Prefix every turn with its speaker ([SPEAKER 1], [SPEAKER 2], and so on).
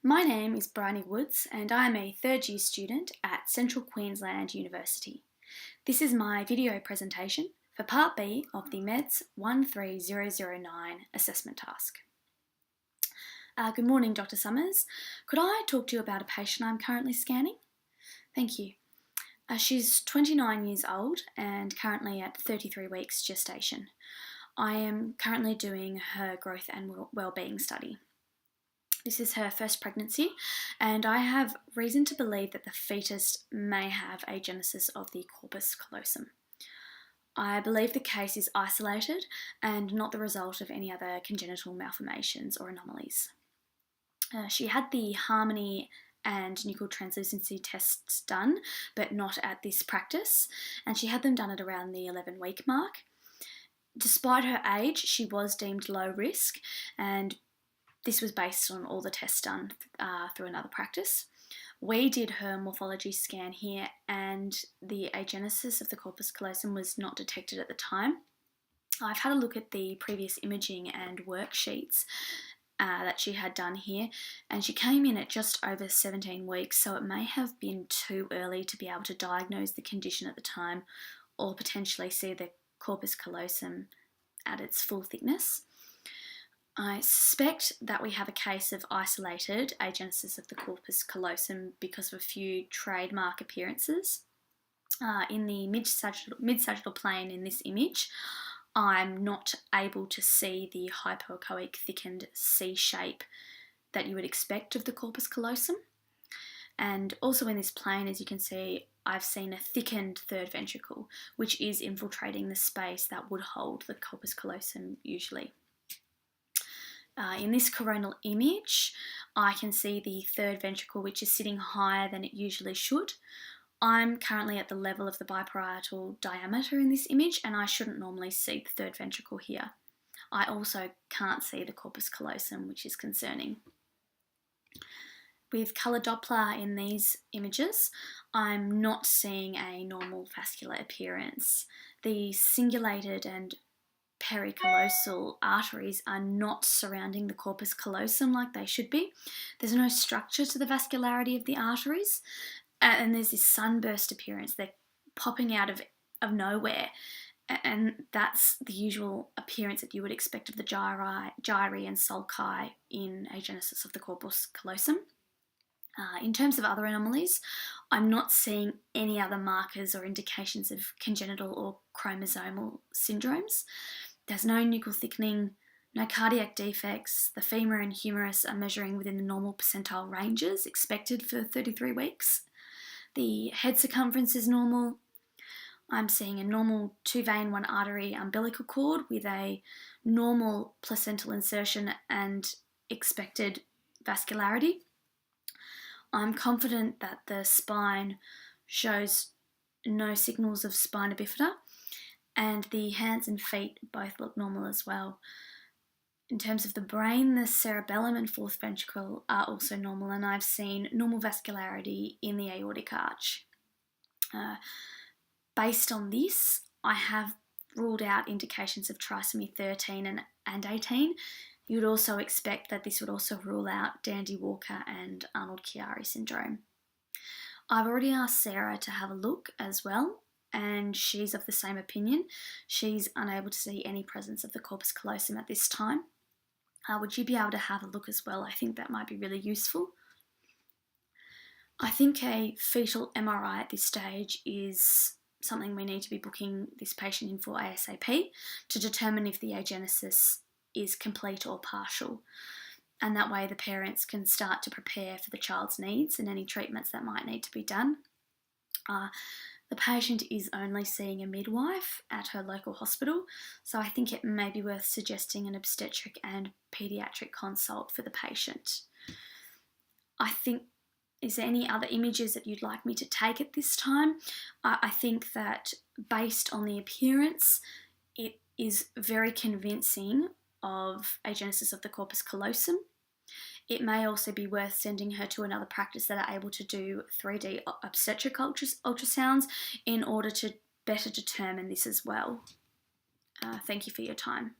[SPEAKER 1] My name is Bryony Woods and I am a third year student at Central Queensland University. This is my video presentation for Part B of the MEDS 13009 assessment task. Good morning, Dr. Summers. Could I talk to you about a patient I'm currently scanning? Thank you. She's 29 years old and currently at 33 weeks gestation. I am currently doing her growth and wellbeing study. This is her first pregnancy, and I have reason to believe that the fetus may have agenesis of the corpus callosum. I believe the case is isolated and not the result of any other congenital malformations or anomalies. She had the Harmony and nuchal translucency tests done, but not at this practice, and she had them done at around the 11-week mark. Despite her age, she was deemed low risk, and this was based on all the tests done through another practice. We did her morphology scan here, and the agenesis of the corpus callosum was not detected at the time. I've had a look at the previous imaging and worksheets that she had done here, and she came in at just over 17 weeks, so it may have been too early to be able to diagnose the condition at the time, or potentially see the corpus callosum at its full thickness. I suspect that we have a case of isolated agenesis of the corpus callosum because of a few trademark appearances. In the mid-sagittal plane in this image, I'm not able to see the hypoechoic thickened C shape that you would expect of the corpus callosum. And also in this plane, as you can see, I've seen a thickened third ventricle, which is infiltrating the space that would hold the corpus callosum usually. In this coronal image, I can see the third ventricle, which is sitting higher than it usually should. I'm currently at the level of the biparietal diameter in this image, and I shouldn't normally see the third ventricle here. I also can't see the corpus callosum, which is concerning. With colour Doppler in these images, I'm not seeing a normal vascular appearance. The cingulated and pericallosal arteries are not surrounding the corpus callosum like they should be. There's no structure to the vascularity of the arteries, and there's this sunburst appearance. They're popping out of nowhere, and that's the usual appearance that you would expect of the gyri and sulci in agenesis of the corpus callosum. In terms of other anomalies, I'm not seeing any other markers or indications of congenital or chromosomal syndromes. There's no nuchal thickening, no cardiac defects. The femur and humerus are measuring within the normal percentile ranges expected for 33 weeks. The head circumference is normal. I'm seeing a normal 2-vein, 1-artery umbilical cord with a normal placental insertion and expected vascularity. I'm confident that the spine shows no signals of spina bifida, and the hands and feet both look normal as well. In terms of the brain, the cerebellum and fourth ventricle are also normal, and I've seen normal vascularity in the aortic arch. Based on this, I have ruled out indications of trisomy 13 and 18. You would also expect that this would also rule out Dandy-Walker and Arnold-Chiari syndrome. I've already asked Sarah to have a look as well, and she's of the same opinion. She's unable to see any presence of the corpus callosum at this time. Would you be able to have a look as well? I think that might be really useful. I think a fetal MRI at this stage is something we need to be booking this patient in for ASAP to determine if the agenesis is complete or partial, and that way the parents can start to prepare for the child's needs and any treatments that might need to be done. The patient is only seeing a midwife at her local hospital, so I think it may be worth suggesting an obstetric and paediatric consult for the patient. Is there any other images that you'd like me to take at this time? I think that based on the appearance, it is very convincing of agenesis of the corpus callosum. It may also be worth sending her to another practice that are able to do 3D obstetric ultrasounds in order to better determine this as well. Thank you for your time.